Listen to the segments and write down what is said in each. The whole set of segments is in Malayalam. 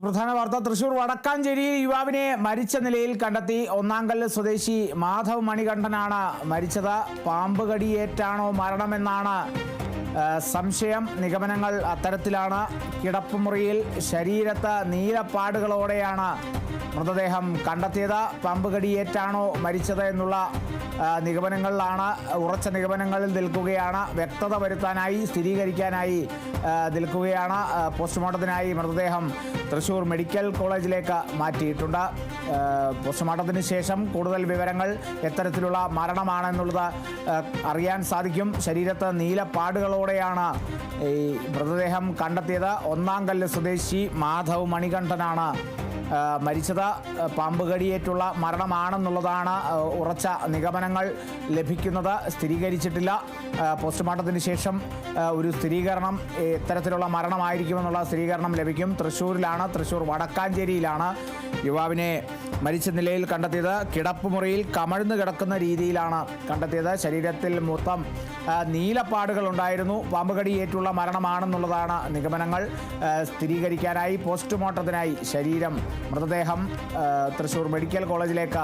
പ്രധാന വാർത്ത തൃശൂർ വടക്കാഞ്ചേരിയിൽ യുവാവിനെ മരിച്ച നിലയിൽ കണ്ടെത്തി. ഒന്നാംകല്ല് സ്വദേശി മാധവ് മണികണ്ഠനാണ് മരിച്ചത്. പാമ്പ് കടിയേറ്റാണോ മരണമെന്നാണ് സംശയം. നിഗമനങ്ങൾ അത്തരത്തിലാണ്. കിടപ്പുമുറിയിൽ ശരീരത്ത് നീലപ്പാടുകളോടെയാണ് മൃതദേഹം കണ്ടെത്തിയത്. പാമ്പ് കടിയേറ്റാണോ മരിച്ചത് എന്നുള്ള നിഗമനങ്ങളിലാണ്, ഉറച്ച നിഗമനങ്ങളിൽ നിൽക്കുകയാണ്. വ്യക്തത വരുത്താനായി, സ്ഥിരീകരിക്കാനായി നിൽക്കുകയാണ്. പോസ്റ്റ്മോർട്ടത്തിനായി മൃതദേഹം തൃശൂർ മെഡിക്കൽ കോളേജിലേക്ക് മാറ്റിയിട്ടുണ്ട്. പോസ്റ്റ്മോർട്ടത്തിന് ശേഷം കൂടുതൽ വിവരങ്ങൾ എത്തരത്തിലുള്ള മരണമാണെന്നുള്ളത് അറിയാൻ സാധിക്കും. ശരീരത്ത് നീലപ്പാടുകളോടെയാണ് ഈ മൃതദേഹം കണ്ടെത്തിയത്. ഒന്നാംകല്ല് സ്വദേശി മാധവ് മണികണ്ഠനാണ് മരിച്ചത്. പാമ്പ് കടിയേറ്റുള്ള മരണമാണെന്നുള്ളതാണ് ഉറച്ച നിഗമനങ്ങൾ ലഭിക്കുന്നത്. സ്ഥിരീകരിച്ചിട്ടില്ല. പോസ്റ്റ്മോർട്ടത്തിന് ശേഷം ഒരു സ്ഥിരീകരണം, ഇത്തരത്തിലുള്ള മരണമായിരിക്കുമെന്നുള്ള സ്ഥിരീകരണം ലഭിക്കും. തൃശ്ശൂരിലാണ്, തൃശ്ശൂർ വടക്കാഞ്ചേരിയിലാണ് യുവാവിനെ മരിച്ച നിലയിൽ കണ്ടെത്തിയത്. കിടപ്പുമുറിയിൽ കമഴ്ന്നു കിടക്കുന്ന രീതിയിലാണ് കണ്ടെത്തിയത്. ശരീരത്തിൽ മൊത്തം നീലപ്പാടുകൾ ഉണ്ടായിരുന്നു. പാമ്പ് കടിയേറ്റുള്ള മരണമാണെന്നുള്ളതാണ് നിഗമനങ്ങൾ. സ്ഥിരീകരിക്കാനായി പോസ്റ്റ്മോർട്ടത്തിനായി മൃതദേഹം തൃശ്ശൂർ മെഡിക്കൽ കോളേജിലേക്ക്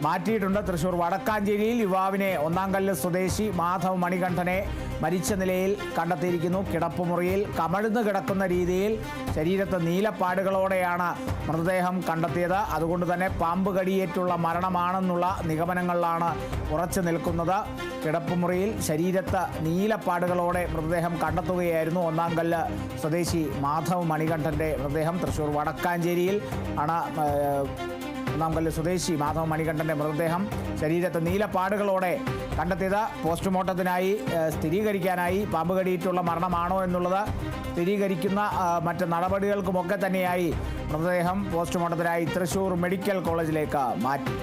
മാറ്റിയിട്ടുണ്ട്. തൃശ്ശൂർ വടക്കാഞ്ചേരിയിൽ യുവാവിനെ, ഒന്നാംകല്ല് സ്വദേശി മാധവ് മണികണ്ഠനെ മരിച്ച നിലയിൽ കണ്ടെത്തിയിരിക്കുന്നു. കിടപ്പുമുറിയിൽ കമഴ്ന്നു കിടക്കുന്ന രീതിയിൽ ശരീരത്ത് നീലപ്പാടുകളോടെയാണ് മൃതദേഹം കണ്ടെത്തിയത്. അതുകൊണ്ട് തന്നെ പാമ്പ് കടിയേറ്റുള്ള മരണമാണെന്നുള്ള നിഗമനങ്ങളിലാണ് ഉറച്ചു നിൽക്കുന്നത്. കിടപ്പുമുറിയിൽ ശരീരത്ത് നീലപ്പാടുകളോടെ മൃതദേഹം കണ്ടെത്തുകയായിരുന്നു. ഒന്നാംകല്ല് സ്വദേശി മാധവ് മണികണ്ഠൻ്റെ മൃതദേഹം തൃശ്ശൂർ വടക്കാഞ്ചേരിയിൽ ആണ്. ഒന്നാംകല്ല് സ്വദേശി മാധവ് മണികണ്ഠൻ്റെ മൃതദേഹം ശരീരത്ത് നീലപ്പാടുകളോടെ കണ്ടെത്തിയത്. പോസ്റ്റ്മോർട്ടത്തിനായി സ്ഥിരീകരിക്കാനായി പാമ്പ് കടിയിട്ടുള്ള മരണമാണോ എന്നുള്ളത് സ്ഥിരീകരിക്കുന്ന മറ്റ് നടപടികൾക്കുമൊക്കെ തന്നെയായി മൃതദേഹം പോസ്റ്റ്മോർട്ടത്തിനായി തൃശ്ശൂർ മെഡിക്കൽ കോളേജിലേക്ക് മാറ്റി.